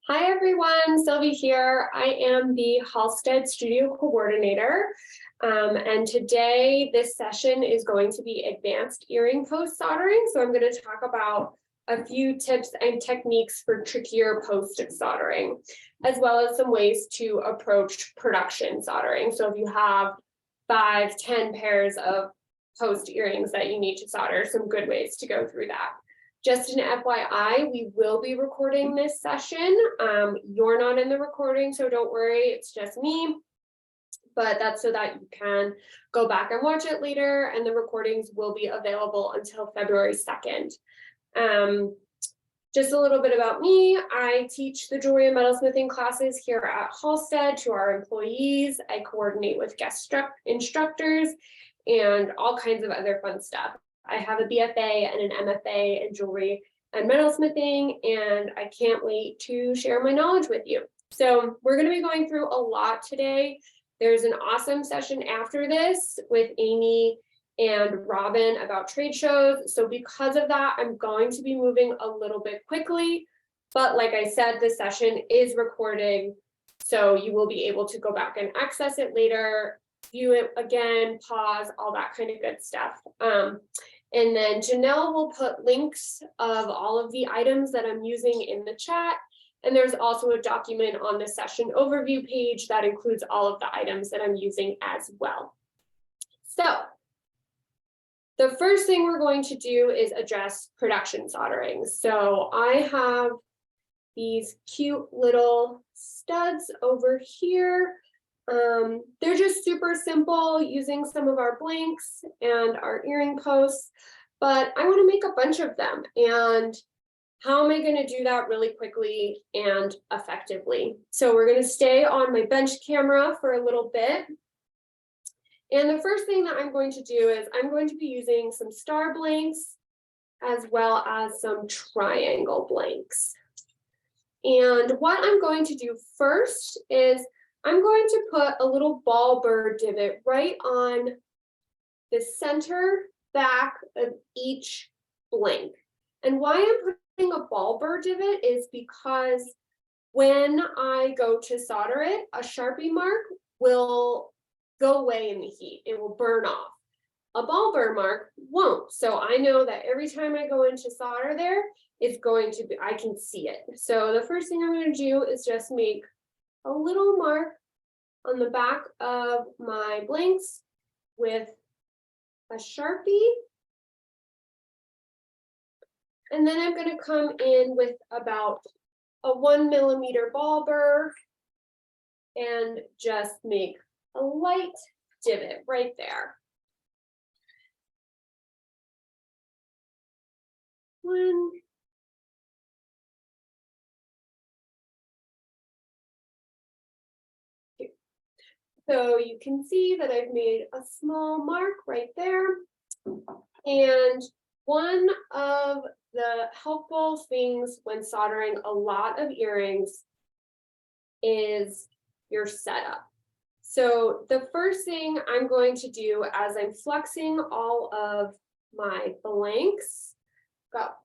Hi everyone, Sylvie here. I am the Halstead Studio Coordinator, and today this session is going to be advanced earring post soldering. So I'm going to talk about a few tips and techniques for trickier post soldering, as well as some ways to approach production soldering. So if you have 5, 10 pairs of post earrings that you need to solder, some good ways to go through that. Just an FYI, we will be recording this session. You're not in the recording, so don't worry, it's just me. But that's so that you can go back and watch it later, and the recordings will be available until February 2nd. Just a little bit about me. I teach the jewelry and metalsmithing classes here at Halstead to our employees. I coordinate with guest instructors and all kinds of other fun stuff. I have a BFA and an MFA in jewelry and metalsmithing, and I can't wait to share my knowledge with you. So we're going to be going through a lot today. There's an awesome session after this with Amy and Robin about trade shows. So because of that, I'm going to be moving a little bit quickly. But like I said, the session is recording, so you will be able to go back and access it later, view it again, pause, all that kind of good stuff. And then Janelle will put links of all of the items that I'm using in the chat. And there's also a document on the session overview page that includes all of the items that I'm using as well. So the first thing we're going to do is address production soldering. So I have these cute little studs over here. They're just super simple, using some of our blanks and our earring posts, but I want to make a bunch of them. And how am I going to do that really quickly and effectively? So we're going to stay on my bench camera for a little bit. And the first thing that I'm going to do is I'm going to be using some star blanks as well as some triangle blanks. And what I'm going to do first is I'm going to put a little ball burr divot right on the center back of each blank. And why I'm putting a ball burr divot is because when I go to solder it, a Sharpie mark will go away in the heat. It will burn off. A ball burr mark won't. So I know that every time I go into solder there, it's going to be, I can see it. So the first thing I'm going to do is just make a little mark on the back of my blanks with a Sharpie. And then I'm going to come in with about a 1 millimeter ball burr and just make a light divot right there. One. So you can see that I've made a small mark right there. And one of the helpful things when soldering a lot of earrings is your setup. So the first thing I'm going to do as I'm flexing all of my blanks, got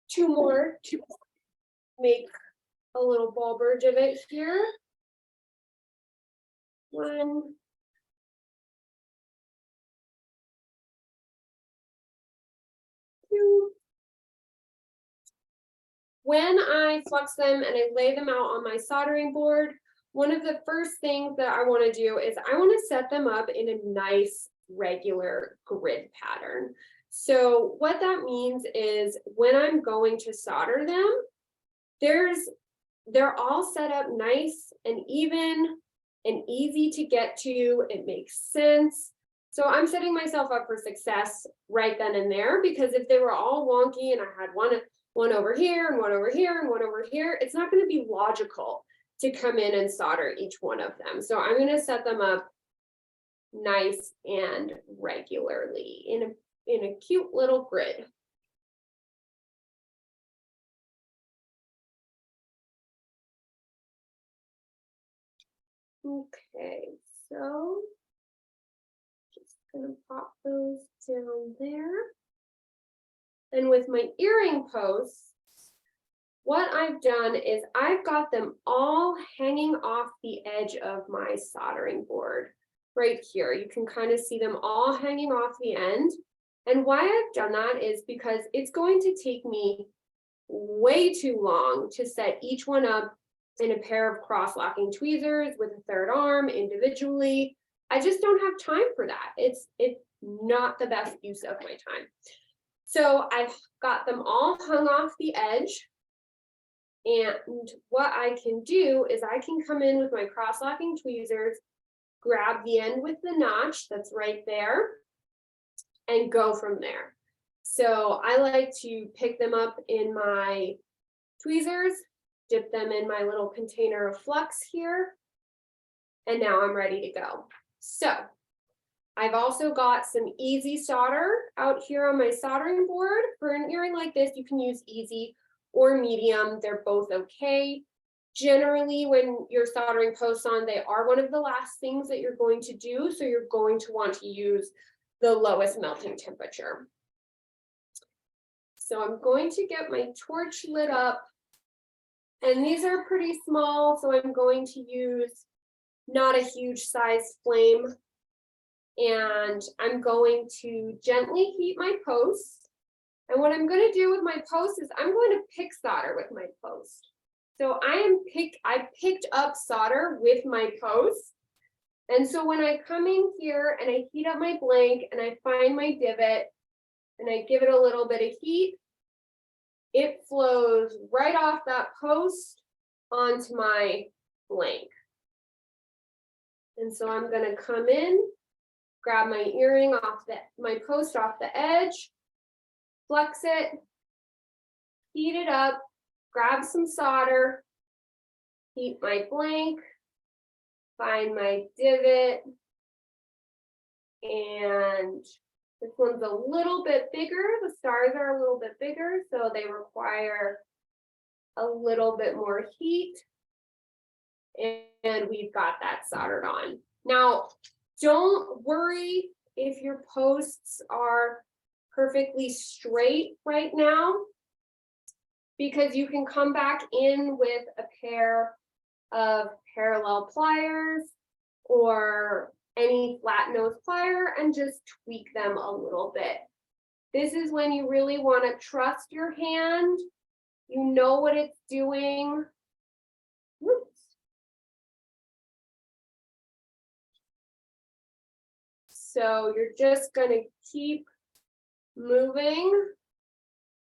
two more to make a little ball burr divot here. 1, 2. When I flex them and I lay them out on my soldering board, one of the first things that I want to do is I want to set them up in a nice regular grid pattern. So what that means is when I'm going to solder them, they're all set up nice and even and easy to get to. It makes sense. So I'm setting myself up for success right then and there, because if they were all wonky and I had one over here and one over here and one over here, it's not going to be logical to come in and solder each one of them. So I'm going to set them up nice and regularly in a cute little grid. Okay, so just gonna pop those down there. And with my earring posts, what I've done is I've got them all hanging off the edge of my soldering board right here. You can kind of see them all hanging off the end. And why I've done that is because it's going to take me way too long to set each one up in a pair of cross-locking tweezers with a third arm individually. I just don't have time for that. It's not the best use of my time. So I've got them all hung off the edge. And what I can do is I can come in with my cross-locking tweezers, grab the end with the notch that's right there, and go from there. So I like to pick them up in my tweezers, dip them in my little container of flux here, and now I'm ready to go. So I've also got some easy solder out here on my soldering board. For an earring like this, you can use easy or medium, they're both okay. Generally, when you're soldering posts on, they are one of the last things that you're going to do, so you're going to want to use the lowest melting temperature. So I'm going to get my torch lit up, and these are pretty small, so I'm going to use not a huge size flame, and I'm going to gently heat my post. And what I'm going to do with my post is I'm going to pick solder with my post. So I picked up solder with my post. And so when I come in here and I heat up my blank and I find my divot and I give it a little bit of heat, it flows right off that post onto my blank. And so I'm going to come in, grab my earring off my post off the edge, flex it, heat it up, grab some solder, heat my blank, find my divot, and this one's a little bit bigger. The stars are a little bit bigger, so they require a little bit more heat. And we've got that soldered on. Now, don't worry if your posts are perfectly straight right now, because you can come back in with a pair of parallel pliers or any flat nose plier and just tweak them a little bit. This is when you really want to trust your hand. You know what it's doing. Whoops. So you're just going to keep moving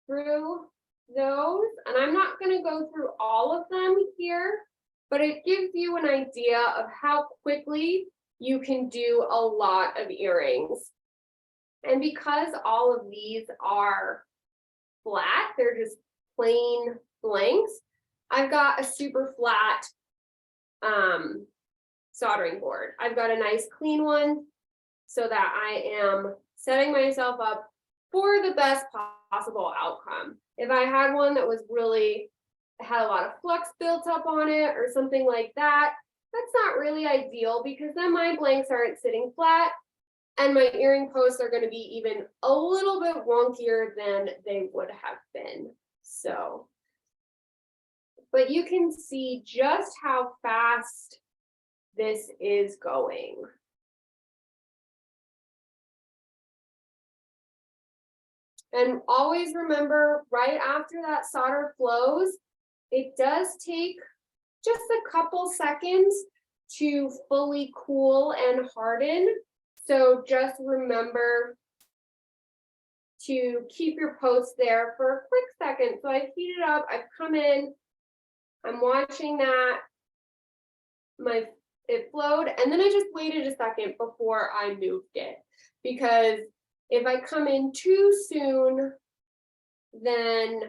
through those. And I'm not going to go through all of them here, but it gives you an idea of how quickly you can do a lot of earrings. And because all of these are flat, they're just plain blanks, I've got a super flat soldering board. I've got a nice clean one so that I am setting myself up for the best possible outcome. If I had one that was really had a lot of flux built up on it or something like that, that's not really ideal, because then my blanks aren't sitting flat and my earring posts are going to be even a little bit wonkier than they would have been. So, but you can see just how fast this is going. And always remember, right after that solder flows, it does take just a couple seconds to fully cool and harden. So just remember to keep your post there for a quick second. So I've heated up, I've come in, I'm watching that, it flowed, and then I just waited a second before I moved it, because if I come in too soon, then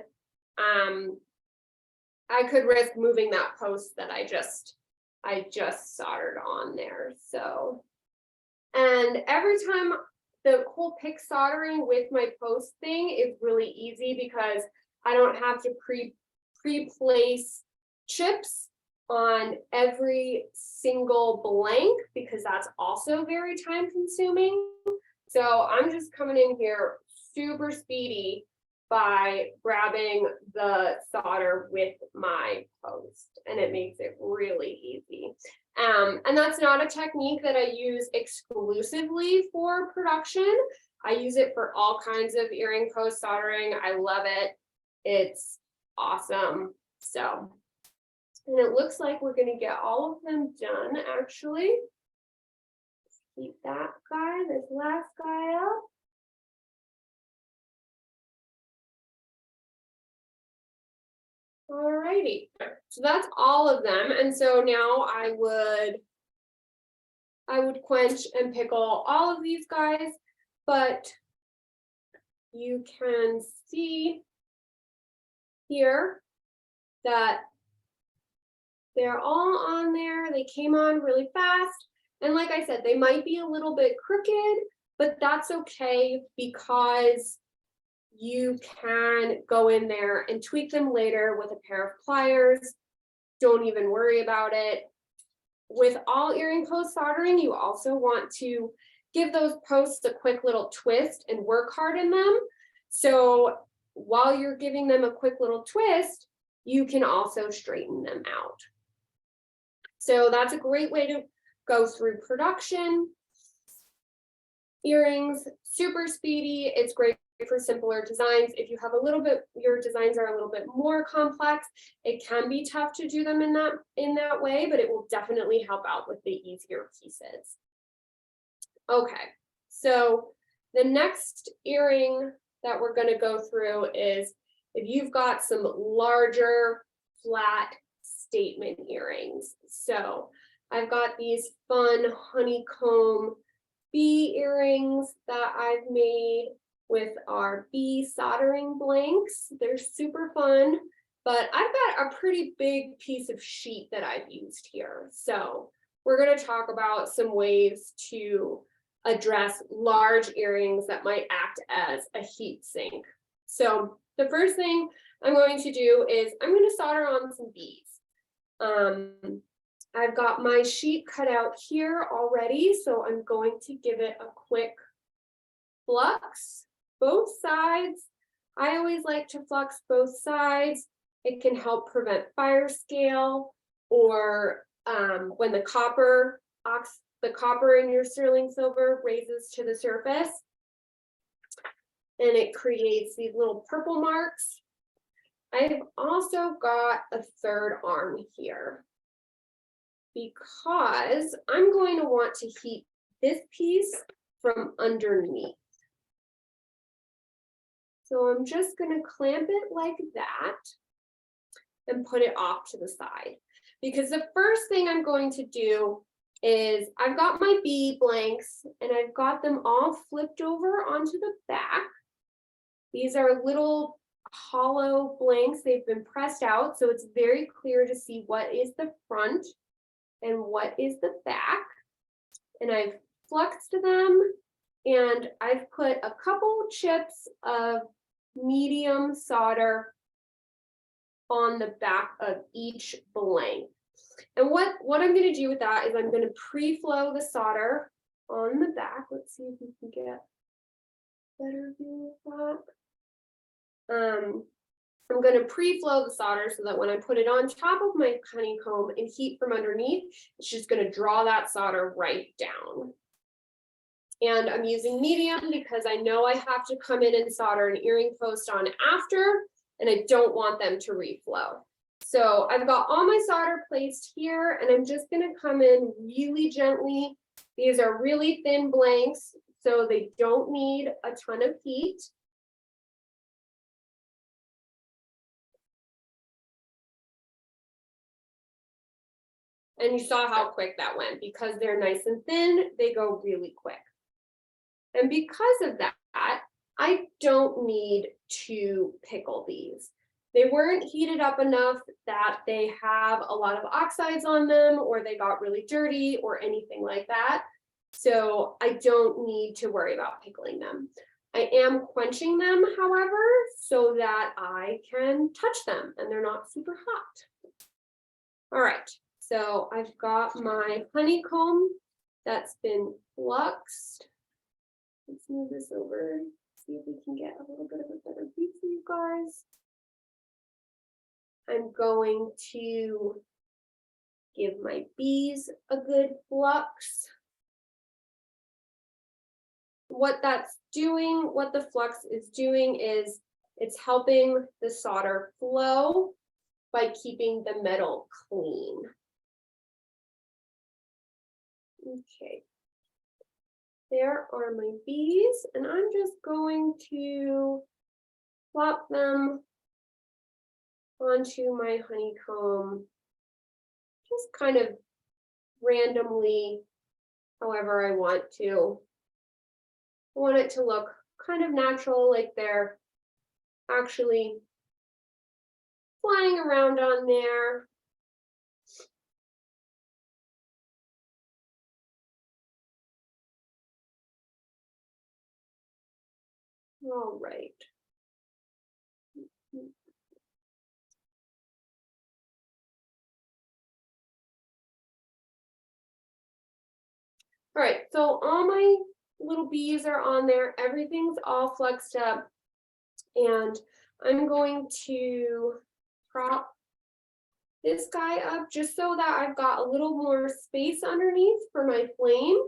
I could risk moving that post that I just soldered on there. So, and every time, the whole pick soldering with my post thing is really easy because I don't have to pre-place chips on every single blank, because that's also very time consuming. So I'm just coming in here super speedy by grabbing the solder with my post, and it makes it really easy. And that's not a technique that I use exclusively for production. I use it for all kinds of earring post soldering. I love it. It's awesome. So, and it looks like we're going to get all of them done actually. Keep that guy, this last guy up. Alrighty, so that's all of them. And so now I would quench and pickle all of these guys, but you can see here that they're all on there. They came on really fast. And like I said, they might be a little bit crooked, but that's okay because you can go in there and tweak them later with a pair of pliers. Don't even worry about it. With all earring post soldering, you also want to give those posts a quick little twist and work hard in them. So while you're giving them a quick little twist, you can also straighten them out. So that's a great way to go through production. Earrings, super speedy. It's great for simpler designs. If you have a little bit, your designs are a little bit more complex, it can be tough to do them in that way, but it will definitely help out with the easier pieces. Okay, so the next earring that we're going to go through is if you've got some larger flat statement earrings. So I've got these fun honeycomb bee earrings that I've made with our bee soldering blanks. They're super fun, but I've got a pretty big piece of sheet that I've used here. So we're going to talk about some ways to address large earrings that might act as a heat sink. So the first thing I'm going to do is I'm going to solder on some bees. I've got my sheet cut out here already, so I'm going to give it a quick flux, both sides. I always like to flux both sides. It can help prevent fire scale, or when the copper in your sterling silver raises to the surface, and it creates these little purple marks. I've also got a third arm here because I'm going to want to heat this piece from underneath. So I'm just going to clamp it like that and put it off to the side, because the first thing I'm going to do is I've got my bee blanks and I've got them all flipped over onto the back. These are little hollow blanks. They've been pressed out, so it's very clear to see what is the front and what is the back. And I've fluxed them, and I've put a couple chips of medium solder on the back of each blank. And what I'm going to do with that is I'm going to pre-flow the solder on the back. Let's see if we can get a better view of that. I'm going to pre-flow the solder so that when I put it on top of my honeycomb and heat from underneath, it's just going to draw that solder right down. And I'm using medium because I know I have to come in and solder an earring post on after, and I don't want them to reflow. So I've got all my solder placed here, and I'm just going to come in really gently. These are really thin blanks, so they don't need a ton of heat. And you saw how quick that went. Because they're nice and thin, they go really quick. And because of that, I don't need to pickle these. They weren't heated up enough that they have a lot of oxides on them, or they got really dirty or anything like that. So I don't need to worry about pickling them. I am quenching them, however, so that I can touch them and they're not super hot. All right, so I've got my honeycomb that's been fluxed. Let's move this over so see if we can get a little bit of a better view for you guys. I'm going to give my bees a good flux. What that's doing, what the flux is doing is it's helping the solder flow by keeping the metal clean. Okay. There are my bees, and I'm just going to plop them onto my honeycomb, just kind of randomly, however I want to. I want it to look kind of natural, like they're actually flying around on there. All right. All right, so all my little bees are on there. Everything's all fluxed up. And I'm going to prop this guy up just so that I've got a little more space underneath for my flame,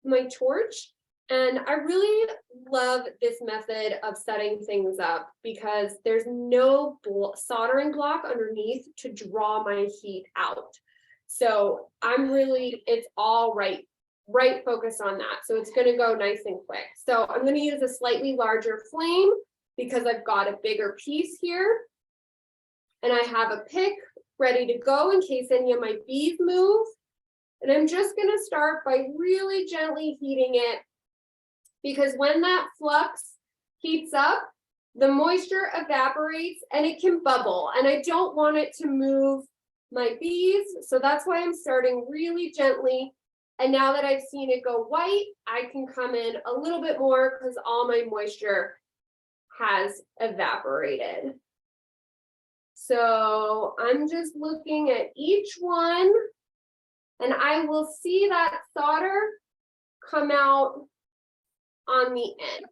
my torch. And I really love this method of setting things up because there's no soldering block underneath to draw my heat out. So it's all right focused on that. So it's going to go nice and quick. So I'm going to use a slightly larger flame because I've got a bigger piece here. And I have a pick ready to go in case any of my bees move. And I'm just going to start by really gently heating it, because when that flux heats up, the moisture evaporates and it can bubble, and I don't want it to move my bees. So that's why I'm starting really gently. And now that I've seen it go white, I can come in a little bit more because all my moisture has evaporated. So I'm just looking at each one, and I will see that solder come out on the end.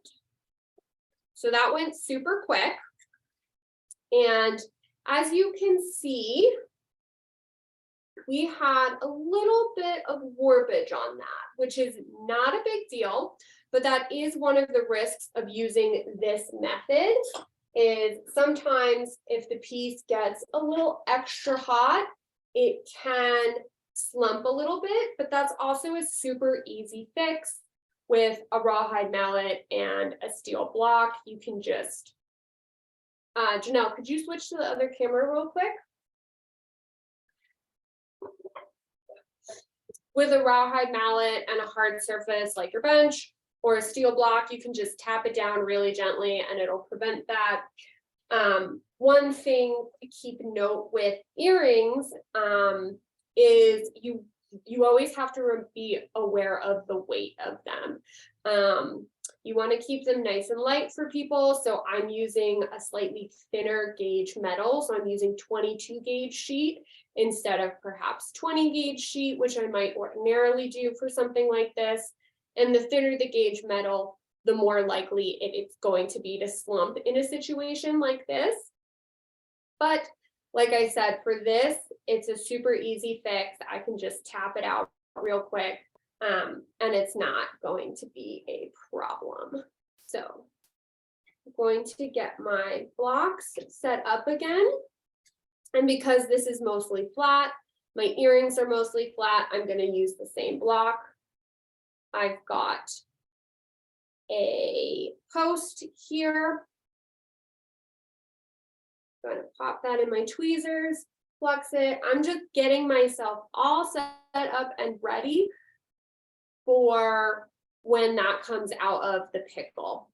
So that went super quick. And as you can see, we had a little bit of warpage on that, which is not a big deal, but that is one of the risks of using this method. Is sometimes if the piece gets a little extra hot, it can slump a little bit, but that's also a super easy fix with a rawhide mallet and a steel block. You can just, Janelle, could you switch to the other camera real quick? With a rawhide mallet and a hard surface like your bench or a steel block, you can just tap it down really gently and it'll prevent that. One thing to keep note with earrings is you always have to be aware of the weight of them. You want to keep them nice and light for people. So I'm using a slightly thinner gauge metal. So I'm using 22 gauge sheet instead of perhaps 20 gauge sheet, which I might ordinarily do for something like this. And the thinner the gauge metal, the more likely it's going to be to slump in a situation like this. But like I said, for this, it's a super easy fix. I can just tap it out real quick, and it's not going to be a problem. So I'm going to get my blocks set up again. And because this is mostly flat, my earrings are mostly flat, I'm going to use the same block. I've got a post here. I'm going to pop that in my tweezers, flux it. I'm just getting myself all set up and ready for when that comes out of the pickle.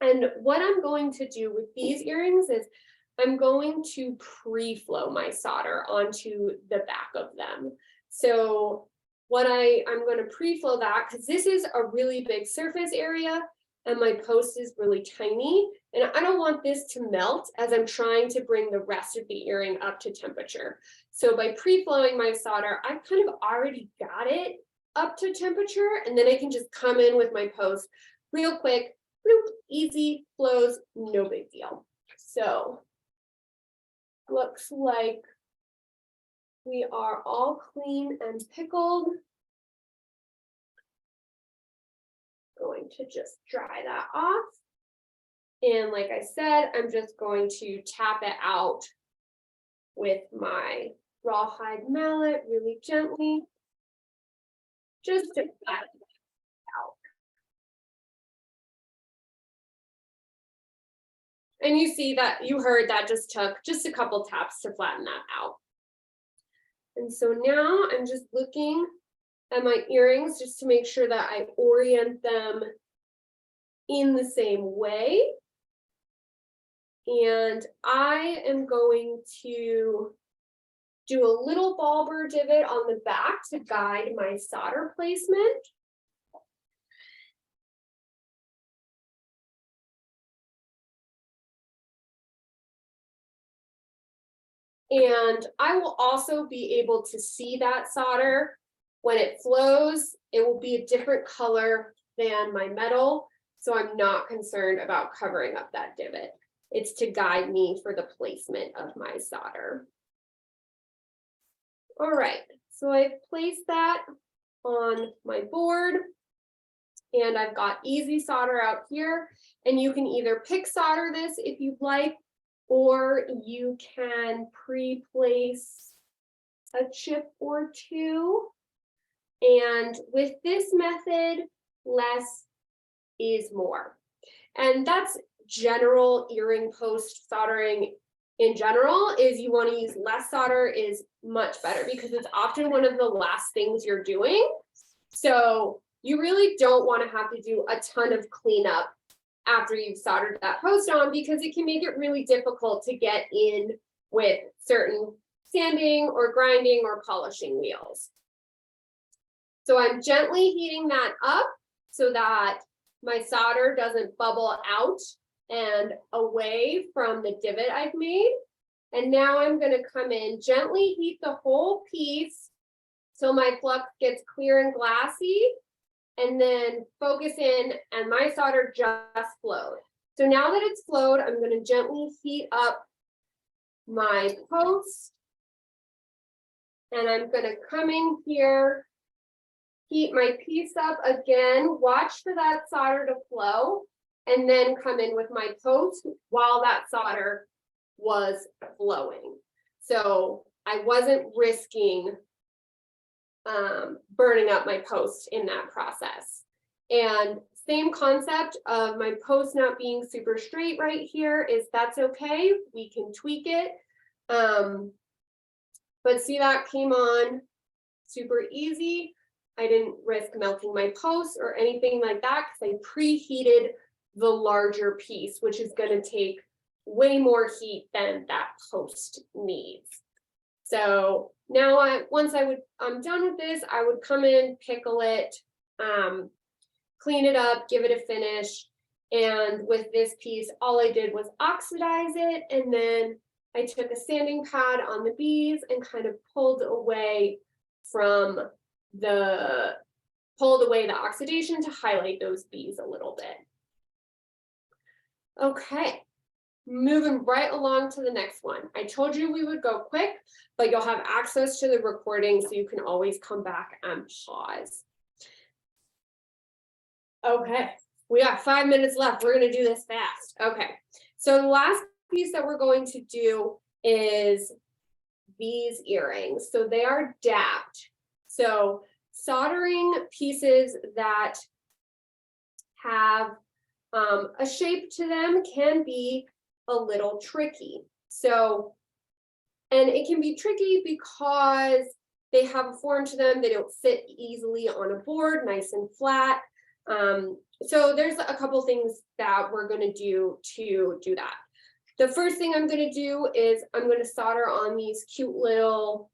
And what I'm going to do with these earrings is I'm going to pre-flow my solder onto the back of them. So what I'm going to pre-flow that because this is a really big surface area and my post is really tiny. And I don't want this to melt as I'm trying to bring the rest of the earring up to temperature. So by pre-flowing my solder, I've kind of already got it up to temperature, and then I can just come in with my post real quick, bloop, easy, flows, no big deal. So looks like we are all clean and pickled. Going to just dry that off. And like I said, I'm just going to tap it out with my rawhide mallet really gently, just to flatten it out. And you see that, you heard that just took just a couple taps to flatten that out. And so now I'm just looking at my earrings just to make sure that I orient them in the same way. And I am going to do a little ball burr divot on the back to guide my solder placement. And I will also be able to see that solder when it flows. It will be a different color than my metal, so I'm not concerned about covering up that divot. It's to guide me for the placement of my solder. All right, so I've placed that on my board, and I've got easy solder out here, and you can either pick solder this if you'd like, or you can pre-place a chip or two. And with this method, less is more. And that's general earring post soldering in general, is you want to use less solder is much better because it's often one of the last things you're doing. So you really don't want to have to do a ton of cleanup after you've soldered that post on, because it can make it really difficult to get in with certain sanding or grinding or polishing wheels. So I'm gently heating that up so that my solder doesn't bubble out and away from the divot I've made. And now I'm going to come in, gently heat the whole piece till my flux gets clear and glassy, and then focus in, and my solder just flowed. So now that it's flowed, I'm going to gently heat up my post, and I'm going to come in here, heat my piece up again, watch for that solder to flow, and then come in with my post while that solder was flowing. So I wasn't risking burning up my post in that process. And same concept of my post not being super straight right here is that's okay, we can tweak it. But see, that came on super easy. I didn't risk melting my post or anything like that because I preheated the larger piece, which is going to take way more heat than that post needs. So now I'm done with this, I would come in, pickle it, clean it up, give it a finish. And with this piece, all I did was oxidize it. And then I took a sanding pad on the bees and kind of pulled away the oxidation to highlight those bees a little bit. Okay. Moving right along to the next one. I told you we would go quick, but you'll have access to the recording so you can always come back and pause. Okay, we got 5 minutes left. We're going to do this fast. Okay, so the last piece that we're going to do is these earrings. So they are dapped. So soldering pieces that have a shape to them can be a little tricky. So, and it can be tricky because they have a form to them. They don't sit easily on a board, nice and flat. So there's a couple things that we're going to do that. The first thing I'm going to do is I'm going to solder on these cute little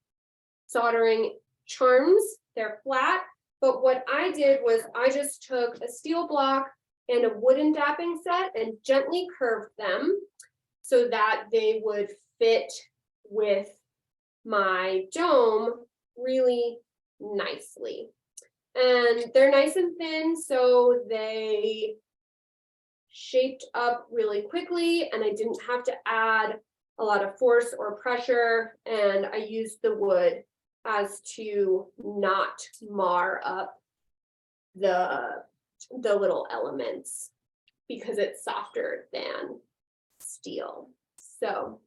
soldering charms. They're flat, but what I did was I just took a steel block and a wooden dapping set and gently curved them so that they would fit with my dome really nicely. And they're nice and thin, so they shaped up really quickly and I didn't have to add a lot of force or pressure, and I used the wood as to not mar up the little elements because it's softer than steel. So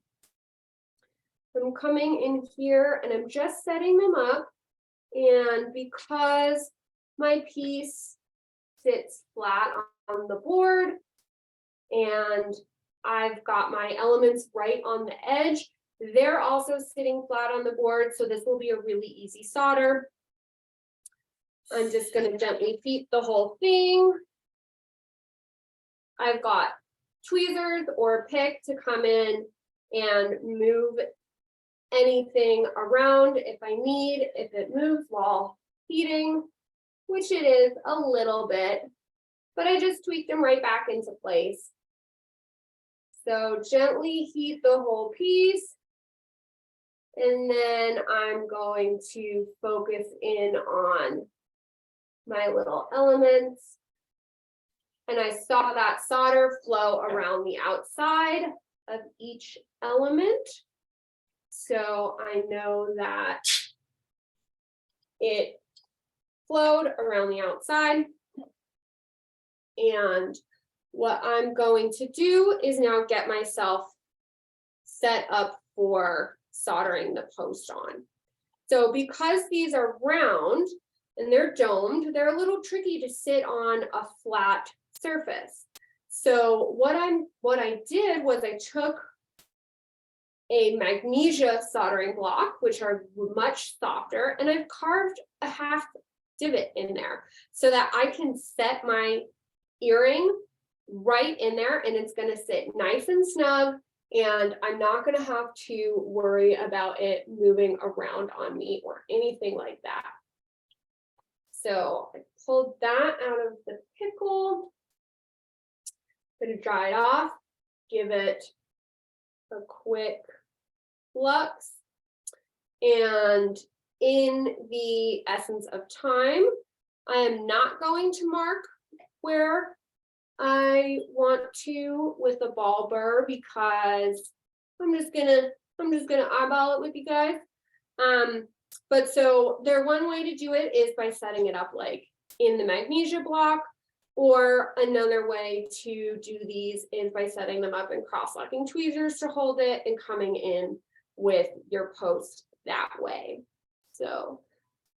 I'm coming in here and I'm just setting them up, and because my piece sits flat on the board and I've got my elements right on the edge, they're also sitting flat on the board, so this will be a really easy solder. I'm just going to gently feed the whole thing. I've got tweezers or a pick to come in and move anything around if I need, if it moves while heating, which it is a little bit, but I just tweak them right back into place. So gently heat the whole piece. And then I'm going to focus in on my little elements. And I saw that solder flow around the outside of each element. So I know that it flowed around the outside. And what I'm going to do is now get myself set up for soldering the post on. So because these are round and they're domed, they're a little tricky to sit on a flat surface. So what I did was I took a magnesia soldering block, which are much softer, and I've carved a half divot in there so that I can set my earring right in there and it's going to sit nice and snug, and I'm not going to have to worry about it moving around on me or anything like that. So I pulled that out of the pickle. I'm going to dry it off, give it a quick flux, and in the essence of time, I am not going to mark where I want to with a ball burr because I'm just gonna eyeball it with you guys. But so one way to do it is by setting it up like in the magnesia block, or another way to do these is by setting them up in cross-locking tweezers to hold it and coming in with your post that way. So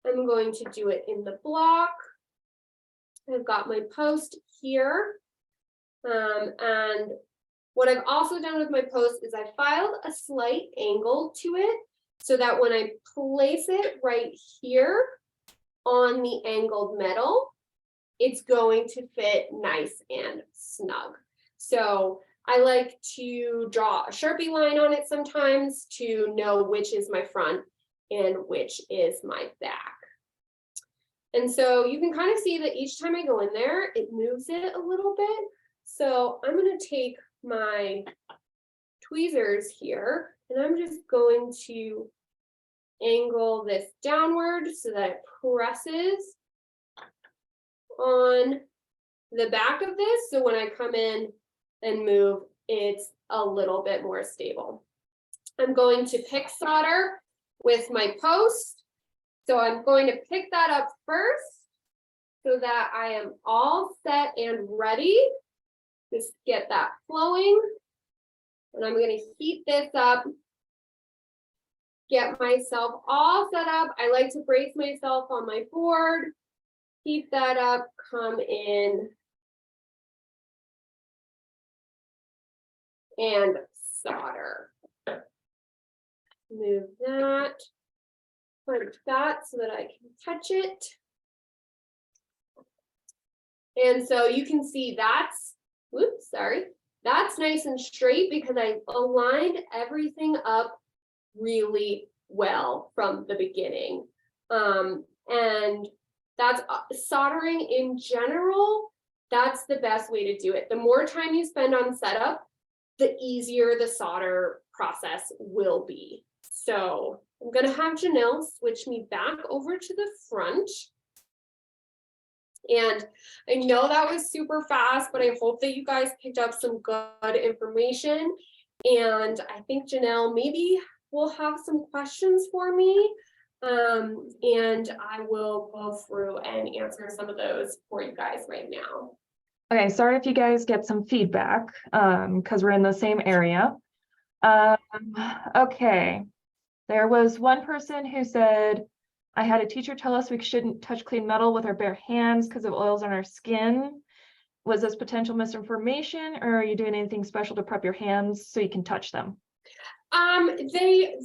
I'm going to do it in the block. I've got my post here. And what I've also done with my post is I filed a slight angle to it so that when I place it right here on the angled metal, it's going to fit nice and snug. So I like to draw a Sharpie line on it sometimes to know which is my front and which is my back. And so you can kind of see that each time I go in there, it moves it a little bit. So I'm going to take my tweezers here and I'm just going to angle this downward so that it presses on the back of this. So when I come in and move, it's a little bit more stable. I'm going to pick solder with my post. So I'm going to pick that up first so that I am all set and ready. Just get that flowing. And I'm going to heat this up, get myself all set up. I like to brace myself on my board, heat that up, come in and solder. Move that, punch that so that I can touch it. And so you can see that's nice and straight because I aligned everything up really well from the beginning. And that's soldering in general, that's the best way to do it. The more time you spend on setup, the easier the solder process will be. So I'm going to have Janelle switch me back over to the front. And I know that was super fast, but I hope that you guys picked up some good information. And I think Janelle maybe will have some questions for me. And I will go through and answer some of those for you guys right now. Okay, sorry if you guys get some feedback, because we're in the same area. Okay, there was one person who said, I had a teacher tell us we shouldn't touch clean metal with our bare hands because of oils on our skin. Was this potential misinformation, or are you doing anything special to prep your hands so you can touch them?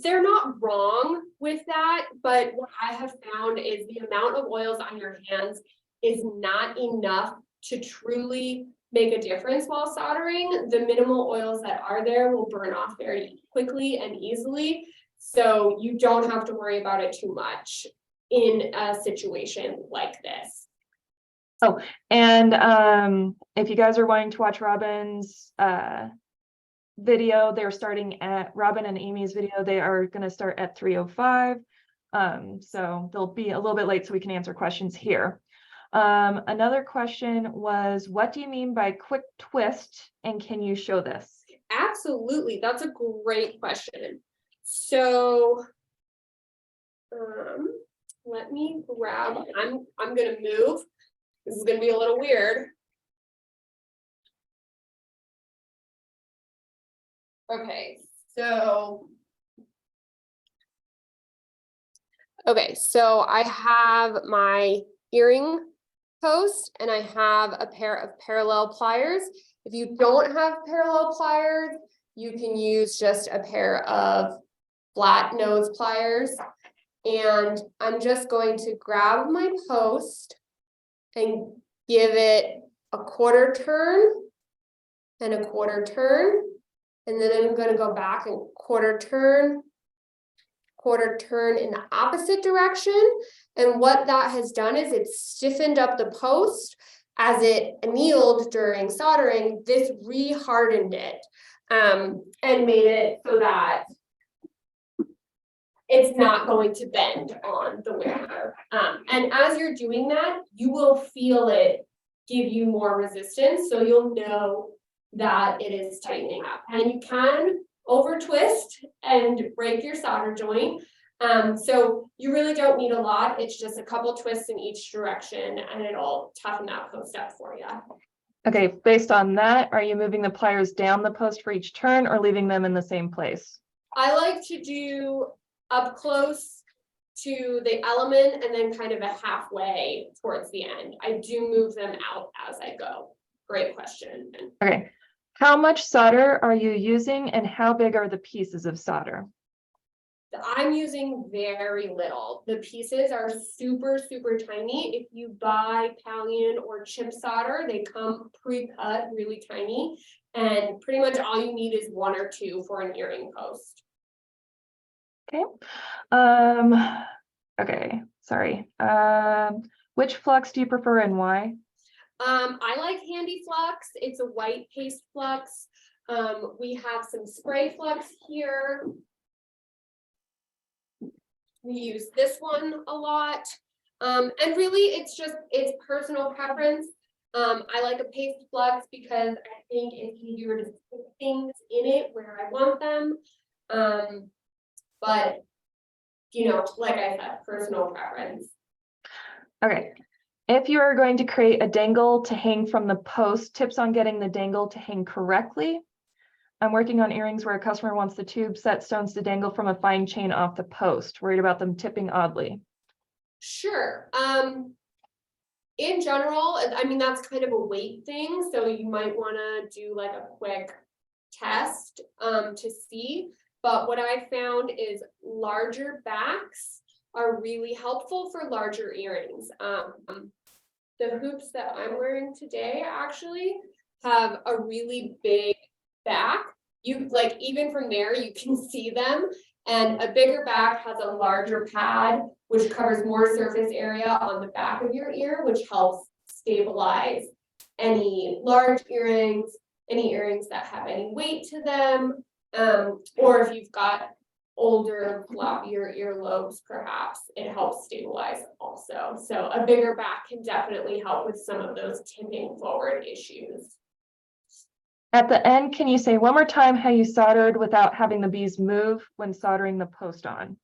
They're not wrong with that, but what I have found is the amount of oils on your hands is not enough to truly make a difference while soldering. The minimal oils that are there will burn off very quickly and easily. So you don't have to worry about it too much in a situation like this. Oh, and if you guys are wanting to watch Robin's video, they're starting at Robin and Amy's video. They are going to start at 3:05. So they'll be a little bit late so we can answer questions here. Another question was, what do you mean by quick twist, and can you show this? Absolutely, that's a great question. So let me grab, I'm gonna move. This is gonna be a little weird. Okay, so I have my earring post and I have a pair of parallel pliers. If you don't have parallel pliers, you can use just a pair of flat nose pliers. And I'm just going to grab my post and give it a quarter turn and a quarter turn. And then I'm going to go back and quarter turn in the opposite direction. And what that has done is it's stiffened up the post. As it annealed during soldering, this re-hardened it and made it so that it's not going to bend on the wearer. And as you're doing that, you will feel it give you more resistance. So you'll know that it is tightening up. And you can over twist and break your solder joint. So you really don't need a lot. It's just a couple twists in each direction and it'll toughen that post up for you. Okay, based on that, are you moving the pliers down the post for each turn or leaving them in the same place? I like to do up close to the element and then kind of a halfway towards the end. I do move them out as I go. Great question. Okay, how much solder are you using and how big are the pieces of solder? I'm using very little. The pieces are super, super tiny. If you buy Palion or chip solder, they come pre-cut, really tiny. And pretty much all you need is 1 or 2 for an earring post. Okay. Okay, sorry. Which flux do you prefer and why? I like Handy Flux. It's a white paste flux. We have some spray flux here. We use this one a lot. And really it's personal preference. I like a paste flux because I think it's easier to put things in it where I want them. But you know, like I said, personal preference. Okay. If you are going to create a dangle to hang from the post, tips on getting the dangle to hang correctly. I'm working on earrings where a customer wants the tube set stones to dangle from a fine chain off the post, worried about them tipping oddly. Sure. In general, I mean, that's kind of a weight thing. So you might want to do like a quick test to see. But what I found is larger backs are really helpful for larger earrings. The hoops that I'm wearing today actually have a really big back. You like, even from there, you can see them. And a bigger back has a larger pad, which covers more surface area on the back of your ear, which helps stabilize any large earrings, any earrings that have any weight to them. Or if you've got older, floppier earlobes, perhaps it helps stabilize also. So a bigger back can definitely help with some of those tipping forward issues. At the end, can you say one more time how you soldered without having the bees move when soldering the post on?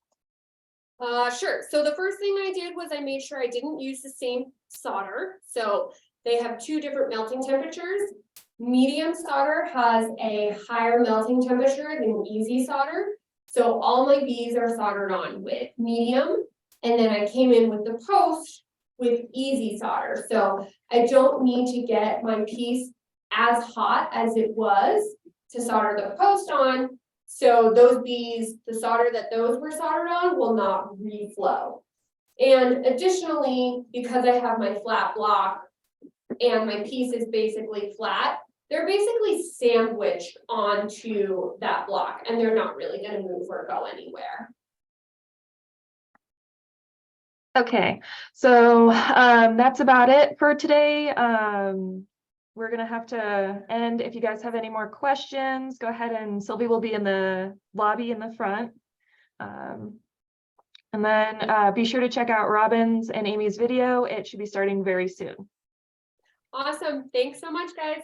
Sure. So the first thing I did was I made sure I didn't use the same solder. So they have two different melting temperatures. Medium solder has a higher melting temperature than easy solder. So all my bees are soldered on with medium. And then I came in with the post with easy solder. So I don't need to get my piece as hot as it was to solder the post on. So those bees, the solder that those were soldered on will not reflow. And additionally, because I have my flat block and my piece is basically flat, they're basically sandwiched onto that block and they're not really going to move or go anywhere. Okay, so that's about it for today. We're gonna have to end. If you guys have any more questions, go ahead, and Sylvie will be in the lobby in the front. And then be sure to check out Robin's and Amy's video. It should be starting very soon. Awesome. Thanks so much, guys.